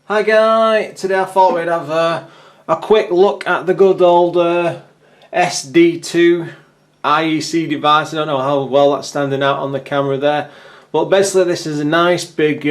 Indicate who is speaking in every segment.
Speaker 1: Hi guys, today I thought we'd have a quick look at the good old SD2IEC device. I don't know how well that's standing out on the camera there, but basically this is a nice big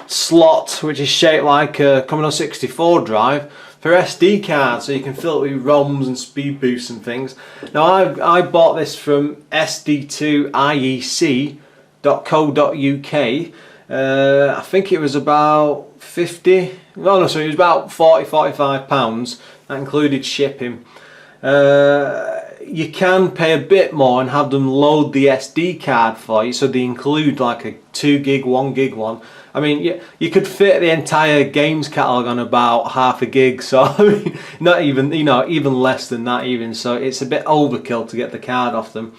Speaker 1: slot which is shaped like a Commodore 64 drive for SD cards, so you can fill it with ROMs and speed boosts and things. Now I bought this from SD2IEC.co.uk. I think it was about 50, no, sorry, it was about 45 pounds. That included shipping. You can pay a bit more and have them load the SD card for you, so they include like a 2 gig, 1 gig one. I mean, you could fit the entire games catalogue on about half a gig, so I mean, not even, even less than that even, so it's a bit overkill to get the card off them.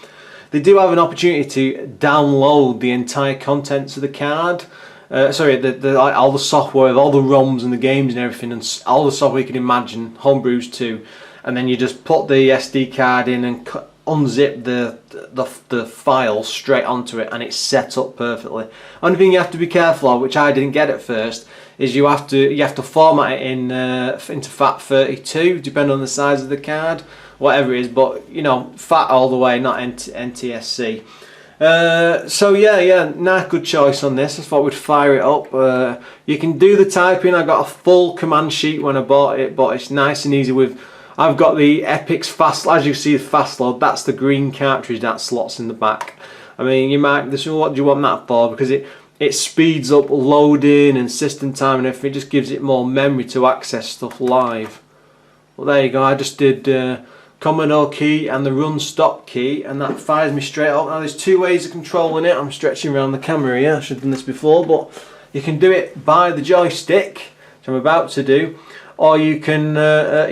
Speaker 1: They do have an opportunity to download the entire contents of the card. All the software, all the ROMs and the games and everything, and all the software you can imagine, homebrews too. And then you just put the SD card in and unzip the file straight onto it, and it's set up perfectly. Only thing you have to be careful of, which I didn't get at first, is you have to format it in into FAT32, depending on the size of the card, whatever it is. But FAT all the way, not NTSC. So yeah, nice, good choice on this. I thought we'd fire it up. You can do the typing. I got a full command sheet when I bought it, but it's nice and easy with. I've got the Epix fast, as you see, the fast load. That's the green cartridge that slots in the back. I mean, you might. What do you want that for? Because it speeds up loading and system time and everything. It just gives it more memory to access stuff live. Well, there you go. I just did Commodore key and the run stop key, and that fires me straight up. Now there's two ways of controlling it. I'm stretching around the camera here. I should have done this before, but you can do it by the joystick, which I'm about to do. Or you can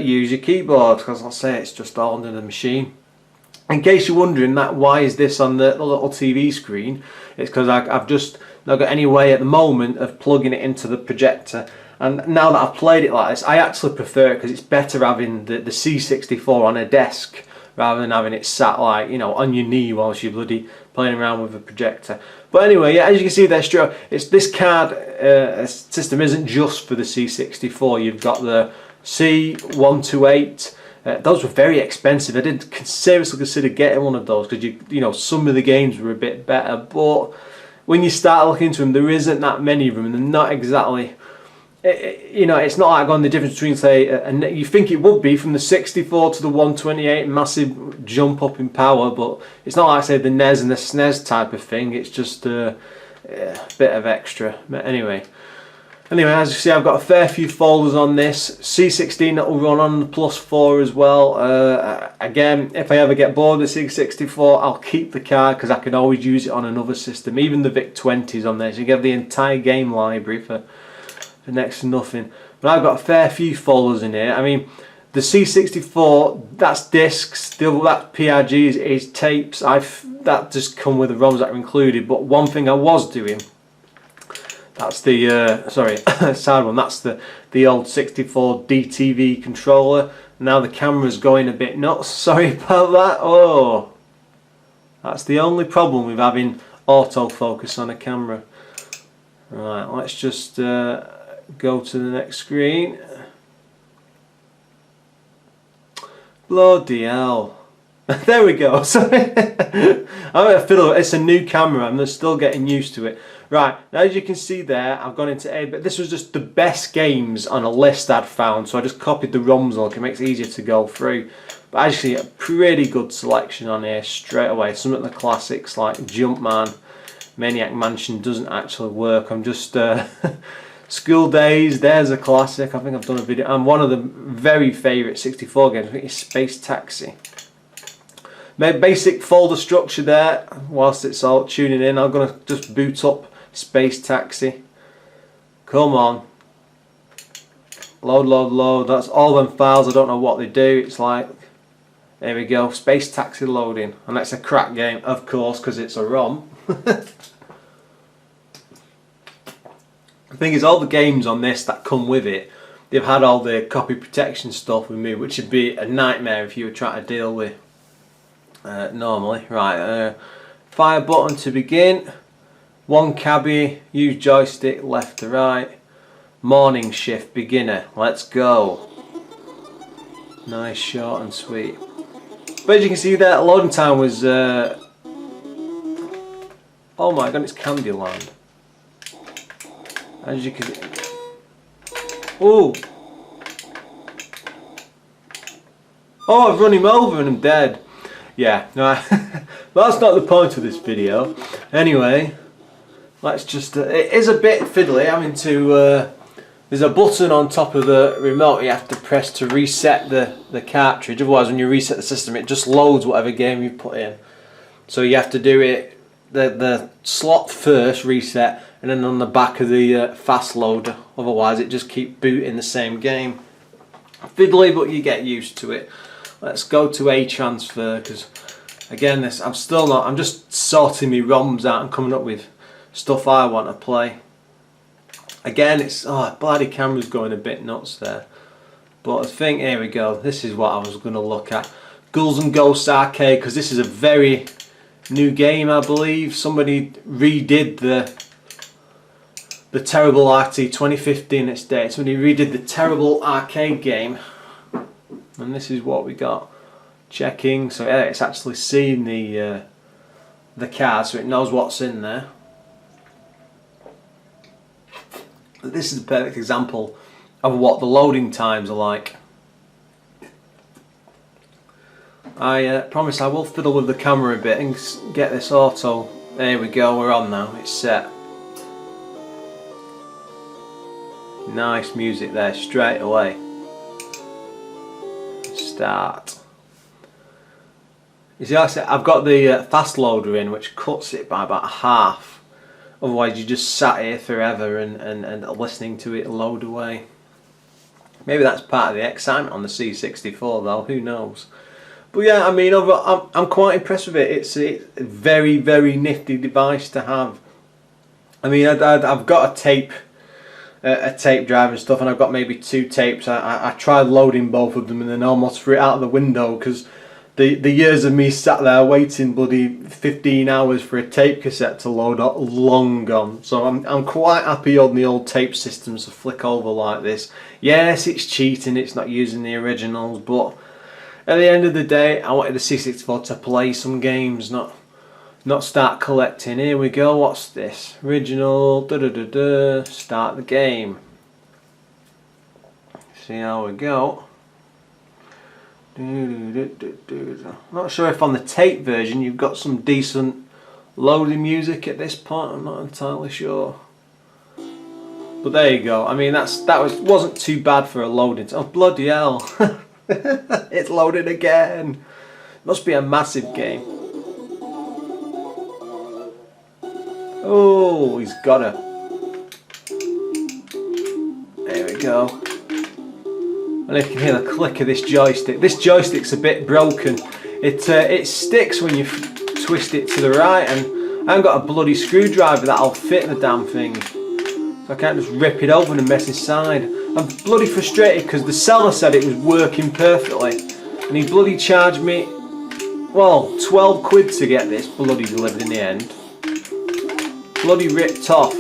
Speaker 1: use your keyboard, because I'll say it's just all under the machine. In case you're wondering that why is this on the little TV screen, it's because I've just not got any way at the moment of plugging it into the projector. And now that I've played it like this, I actually prefer it because it's better having the C64 on a desk rather than having it sat like, on your knee whilst you're bloody playing around with a projector. But anyway, yeah, as you can see there, this card system isn't just for the C64. You've got the C128. Those were very expensive. I did seriously consider getting one of those because some of the games were a bit better. But when you start looking into them, there isn't that many of them, and they're not exactly. It's not like on the difference between, say, you think it would be from the 64 to the 128, massive jump up in power, but it's not like, say, the NES and the SNES type of thing. It's just a bit of extra. But anyway, as you see, I've got a fair few folders on this. C16 that will run on the +4 as well. Again, if I ever get bored of the C64, I'll keep the card because I can always use it on another system. Even the VIC-20s on there, so you get the entire game library for next to nothing. But I've got a fair few folders in here. I mean, the C64, that's discs, that PRGs is tapes. That just come with the ROMs that are included. But one thing I was doing, that's the side one. That's the old 64 DTV controller. Now the camera's going a bit nuts. Sorry about that. Oh, that's the only problem with having autofocus on a camera. Right, let's just go to the next screen. Bloody hell. There we go. Sorry. It's a new camera. I'm still getting used to it. Right, now as you can see there, I've gone into but this was just the best games on a list I'd found, so I just copied the ROMs on. It makes it easier to go through. But actually, a pretty good selection on here straight away. Some of the classics like Jumpman, Maniac Mansion doesn't actually work. I'm just School Days, there's a classic. I think I've done a video. And one of the very favourite 64 games, I think, is Space Taxi. Basic folder structure there. Whilst it's all tuning in, I'm going to just boot up Space Taxi. Come on. Load. That's all them files. I don't know what they do. It's like, there we go, Space Taxi loading. And that's a crack game, of course, because it's a ROM. The thing is, all the games on this that come with it, they've had all the copy protection stuff removed, which would be a nightmare if you were trying to deal with normally. Right, fire button to begin. One cabbie, use joystick left to right. Morning shift beginner. Let's go. Nice, short and sweet. But as you can see there, loading time was oh my god, it's Candyland. As you can see. Oh! Oh, I've run him over and I'm dead. Yeah, no, that's not the point of this video. Anyway, let's just, it is a bit fiddly having to, there's a button on top of the remote you have to press to reset the cartridge. Otherwise when you reset the system it just loads whatever game you put in. So you have to do it, the slot first, reset, and then on the back of the fast loader. Otherwise it just keeps booting the same game. Fiddly, but you get used to it. Let's go to A transfer, because again I'm just sorting my ROMs out and coming up with stuff I want to play. Again, it's, oh, bloody camera's going a bit nuts there. But I think, here we go, this is what I was going to look at. Ghouls and Ghosts Arcade, because this is a very new game, I believe. Somebody redid the terrible RT 2015 its date. Somebody redid the terrible arcade game. And this is what we got. Checking, so yeah, it's actually seen the card, so it knows what's in there. This is a perfect example of what the loading times are like. I promise I will fiddle with the camera a bit and get this auto. There we go, we're on now, it's set. Nice music there straight away. Start. You see, like I said, I've got the fast loader in, which cuts it by about half. Otherwise you just sat here forever and listening to it load away. Maybe that's part of the excitement on the C64 though, who knows. But yeah, I mean, I'm quite impressed with it. It's a very, very nifty device to have. I mean, I've got a tape drive and stuff, and I've got maybe 2 tapes. I tried loading both of them and then almost threw it out of the window, because the years of me sat there waiting bloody 15 hours for a tape cassette to load are long gone. So I'm quite happy on the old tape systems to flick over like this. Yes, it's cheating, it's not using the originals, but at the end of the day I wanted the C64 to play some games, not start collecting. Here we go, what's this? Original, start the game. See how we go. Not sure if on the tape version you've got some decent loading music at this point, I'm not entirely sure. But there you go. I mean, wasn't too bad for a loading. Oh bloody hell. It's loaded again. Must be a massive game. Oh, he's got her. There we go. And you can hear the click of this joystick. This joystick's a bit broken. It sticks when you twist it to the right, and I haven't got a bloody screwdriver that'll fit the damn thing. So I can't just rip it open and mess inside. I'm bloody frustrated because the seller said it was working perfectly, and he bloody charged me, well, 12 quid to get this bloody delivered in the end. Bloody ripped off.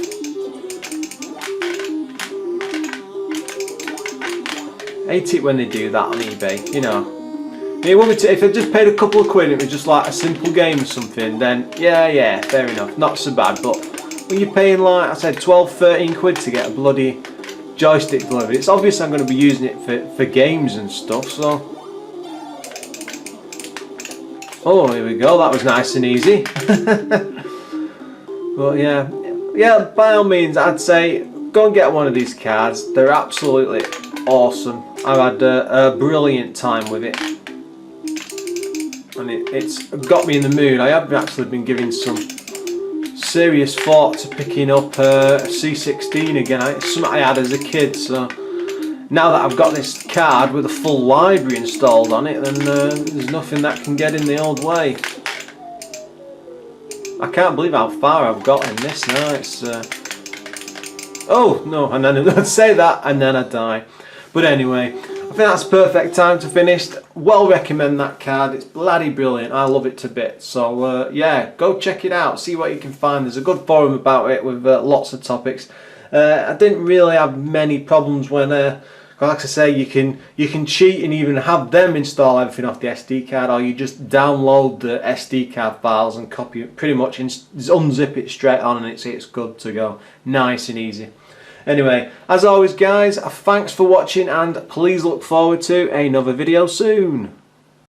Speaker 1: I hate it when they do that on eBay, you know. If I just paid a couple of quid and it was just like a simple game or something, then yeah, fair enough, not so bad. But when you're paying, like I said, 12, 13 quid to get a bloody joystick delivered, it's obvious I'm going to be using it for games and stuff, so. Oh, here we go, that was nice and easy. But yeah, by all means, I'd say go and get one of these cards. They're absolutely awesome. I've had a brilliant time with it, and it's got me in the mood. I have actually been giving some serious thought to picking up a C16 again. It's something I had as a kid, so now that I've got this card with a full library installed on it, then there's nothing that can get in the old way. I can't believe how far I've got in this now. It's oh no, and then I'd say that and then I die. But anyway, I think that's perfect time to finish. Well recommend that card, it's bloody brilliant, I love it to bits. So yeah, go check it out, see what you can find. There's a good forum about it with lots of topics. I didn't really have many problems when, like I say, you can cheat and even have them install everything off the SD card, or you just download the SD card files and copy it, pretty much unzip it straight on, and it's good to go. Nice and easy. Anyway, as always guys, thanks for watching, and please look forward to another video soon.